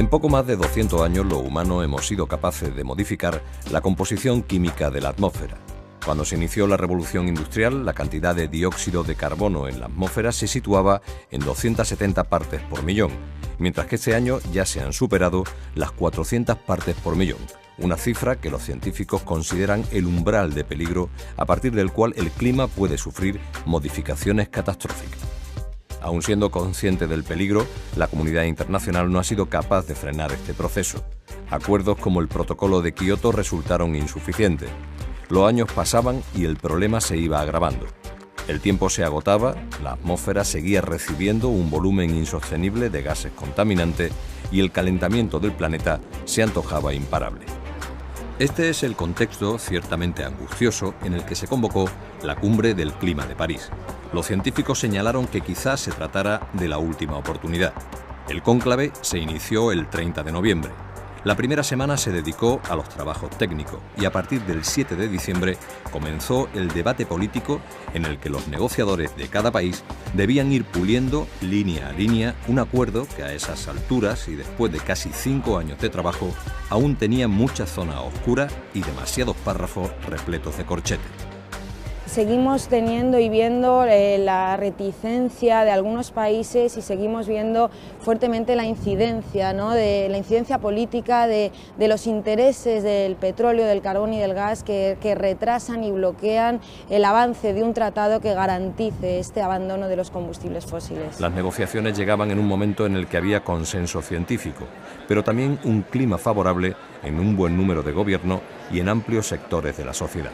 En poco más de 200 años los humanos hemos sido capaces de modificar la composición química de la atmósfera. Cuando se inició la revolución industrial, la cantidad de dióxido de carbono en la atmósfera se situaba en 270 partes por millón, mientras que este año ya se han superado las 400 partes por millón, una cifra que los científicos consideran el umbral de peligro a partir del cual el clima puede sufrir modificaciones catastróficas. Aun siendo consciente del peligro, la comunidad internacional no ha sido capaz de frenar este proceso. Acuerdos como el Protocolo de Kioto resultaron insuficientes. Los años pasaban y el problema se iba agravando. El tiempo se agotaba, la atmósfera seguía recibiendo un volumen insostenible de gases contaminantes y el calentamiento del planeta se antojaba imparable. Este es el contexto ciertamente angustioso en el que se convocó la Cumbre del Clima de París. Los científicos señalaron que quizás se tratara de la última oportunidad. El cónclave se inició el 30 de noviembre. La primera semana se dedicó a los trabajos técnicos y a partir del 7 de diciembre comenzó el debate político en el que los negociadores de cada país debían ir puliendo línea a línea un acuerdo que a esas alturas y después de casi 5 años de trabajo aún tenía muchas zonas oscuras y demasiados párrafos repletos de corchetes. Seguimos teniendo y viendo la reticencia de algunos países y seguimos viendo fuertemente la incidencia, ¿no? De la incidencia política de los intereses del petróleo, del carbón y del gas que retrasan y bloquean el avance de un tratado que garantice este abandono de los combustibles fósiles. Las negociaciones llegaban en un momento en el que había consenso científico, pero también un clima favorable en un buen número de gobiernos y en amplios sectores de la sociedad.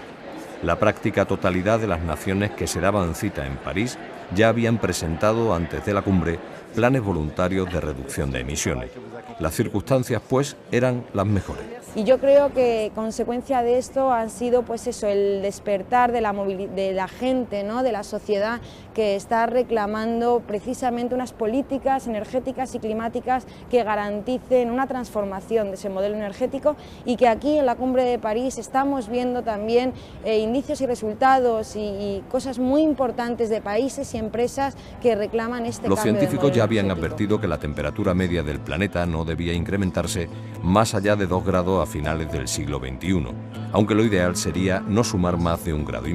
La práctica totalidad de las naciones que se daban cita en París ya habían presentado antes de la cumbre planes voluntarios de reducción de emisiones. Las circunstancias, pues, eran las mejores. Y yo creo que consecuencia de esto ha sido pues eso, el despertar de la gente, ¿no? De la sociedad que está reclamando precisamente unas políticas energéticas y climáticas que garanticen una transformación de ese modelo energético y que aquí en la Cumbre de París estamos viendo también indicios y resultados y cosas muy importantes de países y empresas que reclaman este Los cambio de científicos modelo ya habían energético. advertido que la temperatura media del planeta no debía incrementarse más allá de 2 grados a finales del siglo XXI, aunque lo ideal sería no sumar más de 1,5 grados.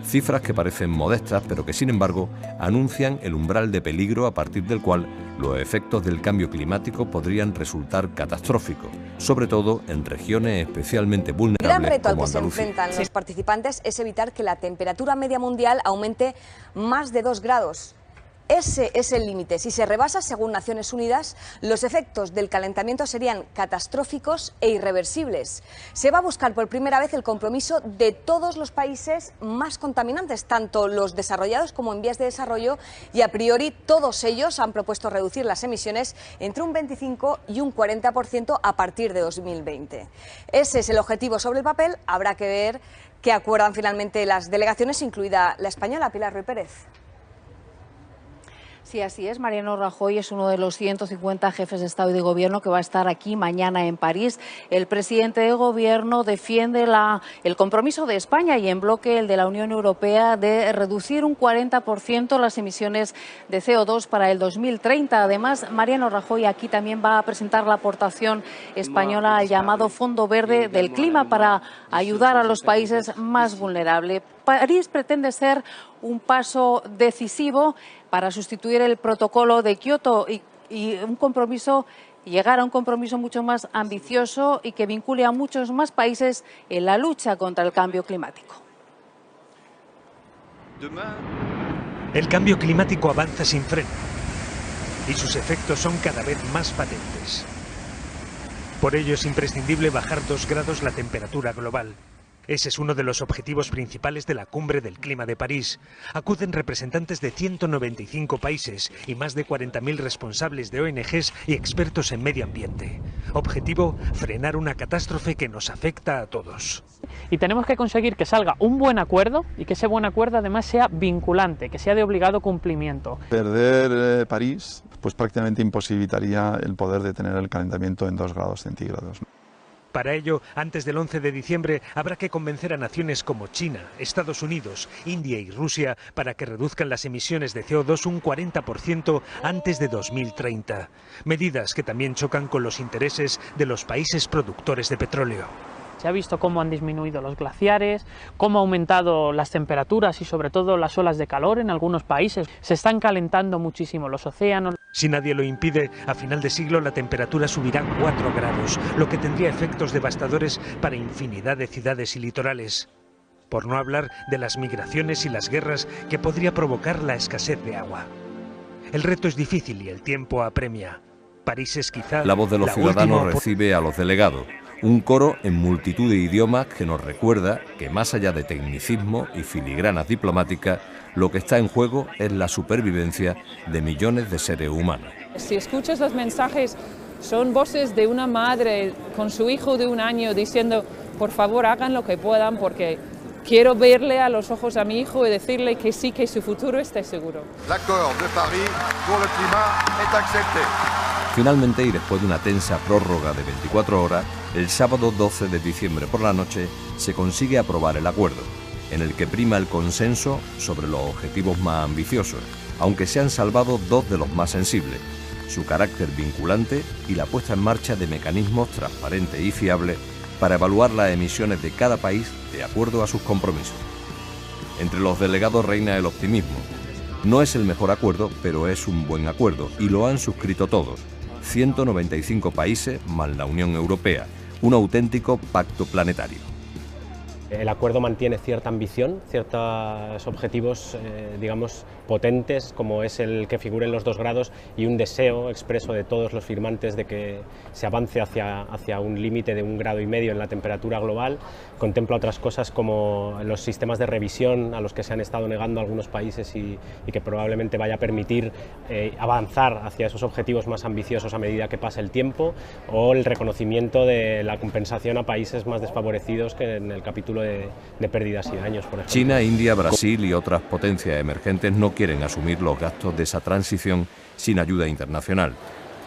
Cifras que parecen modestas, pero que sin embargo anuncian el umbral de peligro a partir del cual los efectos del cambio climático podrían resultar catastróficos, sobre todo en regiones especialmente vulnerables El gran reto al como que se Andalucía. enfrentan los participantes es evitar que la temperatura media mundial aumente más de 2 grados. Ese es el límite. Si se rebasa, según Naciones Unidas, los efectos del calentamiento serían catastróficos e irreversibles. Se va a buscar por primera vez el compromiso de todos los países más contaminantes, tanto los desarrollados como en vías de desarrollo, y a priori todos ellos han propuesto reducir las emisiones entre un 25 y un 40% a partir de 2020. Ese es el objetivo sobre el papel. Habrá que ver qué acuerdan finalmente las delegaciones, incluida la española, Pilar Ruiz Pérez. Sí, así es. Mariano Rajoy es uno de los 150 jefes de Estado y de Gobierno que va a estar aquí mañana en París. El presidente de Gobierno defiende el compromiso de España y en bloque el de la Unión Europea de reducir un 40% las emisiones de CO2 para el 2030. Además, Mariano Rajoy aquí también va a presentar la aportación española al llamado Fondo Verde del Clima para ayudar a los países más vulnerables. París pretende ser un paso decisivo para sustituir el protocolo de Kioto y llegar a un compromiso mucho más ambicioso y que vincule a muchos más países en la lucha contra el cambio climático. El cambio climático avanza sin freno y sus efectos son cada vez más patentes. Por ello es imprescindible bajar 2 grados la temperatura global. Ese es uno de los objetivos principales de la Cumbre del Clima de París. Acuden representantes de 195 países y más de 40.000 responsables de ONGs y expertos en medio ambiente. Objetivo, frenar una catástrofe que nos afecta a todos. Y tenemos que conseguir que salga un buen acuerdo y que ese buen acuerdo además sea vinculante, que sea de obligado cumplimiento. Perder París pues prácticamente imposibilitaría el poder detener el calentamiento en 2 grados centígrados. Para ello, antes del 11 de diciembre, habrá que convencer a naciones como China, Estados Unidos, India y Rusia para que reduzcan las emisiones de CO2 un 40% antes de 2030. Medidas que también chocan con los intereses de los países productores de petróleo. Se ha visto cómo han disminuido los glaciares, cómo han aumentado las temperaturas y sobre todo las olas de calor en algunos países. Se están calentando muchísimo los océanos. Si nadie lo impide, a final de siglo la temperatura subirá 4 grados, lo que tendría efectos devastadores para infinidad de ciudades y litorales. Por no hablar de las migraciones y las guerras que podría provocar la escasez de agua. El reto es difícil y el tiempo apremia. París es quizá la voz de los ciudadanos recibe a los delegados. Un coro en multitud de idiomas que nos recuerda que más allá de tecnicismo y filigranas diplomáticas, lo que está en juego es la supervivencia de millones de seres humanos. Si escuchas los mensajes, son voces de una madre con su hijo de 1 año diciendo, por favor hagan lo que puedan porque quiero verle a los ojos a mi hijo y decirle que sí, que su futuro esté seguro. L'accord de París pour le climat est accepté. Finalmente, y después de una tensa prórroga de 24 horas, el sábado 12 de diciembre por la noche se consigue aprobar el acuerdo, en el que prima el consenso sobre los objetivos más ambiciosos, aunque se han salvado 2 de los más sensibles, su carácter vinculante y la puesta en marcha de mecanismos transparentes y fiables para evaluar las emisiones de cada país de acuerdo a sus compromisos. Entre los delegados reina el optimismo. No es el mejor acuerdo, pero es un buen acuerdo y lo han suscrito todos. 195 países más la Unión Europea, un auténtico pacto planetario. El acuerdo mantiene cierta ambición, ciertos objetivos, digamos, potentes, como es el que figuren los 2 grados y un deseo expreso de todos los firmantes de que se avance hacia un límite de 1,5 grados en la temperatura global. Contempla otras cosas como los sistemas de revisión a los que se han estado negando algunos países y que probablemente vaya a permitir avanzar hacia esos objetivos más ambiciosos a medida que pase el tiempo, o el reconocimiento de la compensación a países más desfavorecidos que en el capítulo de pérdidas y daños, por ejemplo. China, India, Brasil y otras potencias emergentes no quieren asumir los gastos de esa transición sin ayuda internacional.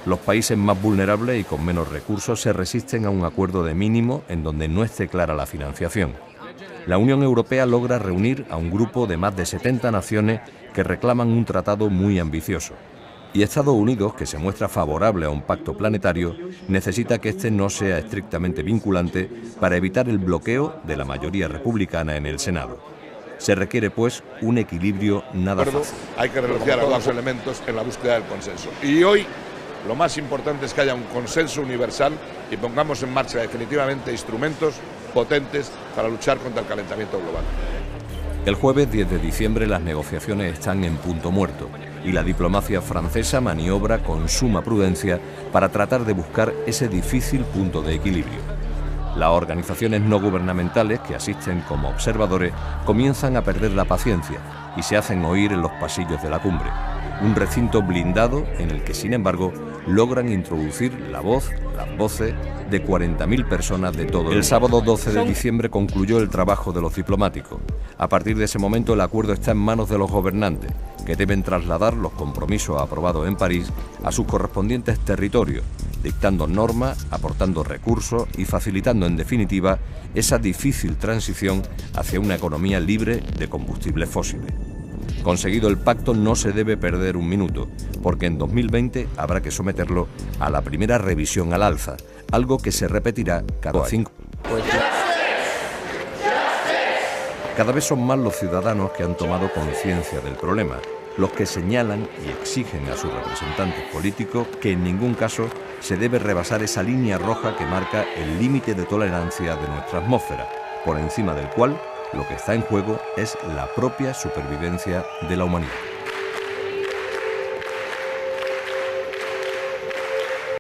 Los países más vulnerables y con menos recursos se resisten a un acuerdo de mínimo en donde no esté clara la financiación. La Unión Europea logra reunir a un grupo de más de 70 naciones que reclaman un tratado muy ambicioso. Y Estados Unidos, que se muestra favorable a un pacto planetario, necesita que este no sea estrictamente vinculante para evitar el bloqueo de la mayoría republicana en el Senado. Se requiere, pues, un equilibrio nada fácil. Hay que renunciar a 2 elementos en la búsqueda del consenso. Y hoy lo más importante es que haya un consenso universal y pongamos en marcha definitivamente instrumentos potentes para luchar contra el calentamiento global. El jueves 10 de diciembre las negociaciones están en punto muerto y la diplomacia francesa maniobra con suma prudencia para tratar de buscar ese difícil punto de equilibrio. Las organizaciones no gubernamentales que asisten como observadores comienzan a perder la paciencia y se hacen oír en los pasillos de la cumbre, un recinto blindado en el que, sin embargo, logran introducir las voces de 40.000 personas de todo el mundo. El sábado 12 de diciembre concluyó el trabajo de los diplomáticos. A partir de ese momento el acuerdo está en manos de los gobernantes, que deben trasladar los compromisos aprobados en París a sus correspondientes territorios, dictando normas, aportando recursos y facilitando, en definitiva, esa difícil transición hacia una economía libre de combustibles fósiles. Conseguido el pacto, no se debe perder un minuto, porque en 2020 habrá que someterlo a la primera revisión al alza, algo que se repetirá cada 5 años. Cada vez son más los ciudadanos que han tomado conciencia del problema, los que señalan y exigen a sus representantes políticos que en ningún caso se debe rebasar esa línea roja que marca el límite de tolerancia de nuestra atmósfera, por encima del cual lo que está en juego es la propia supervivencia de la humanidad.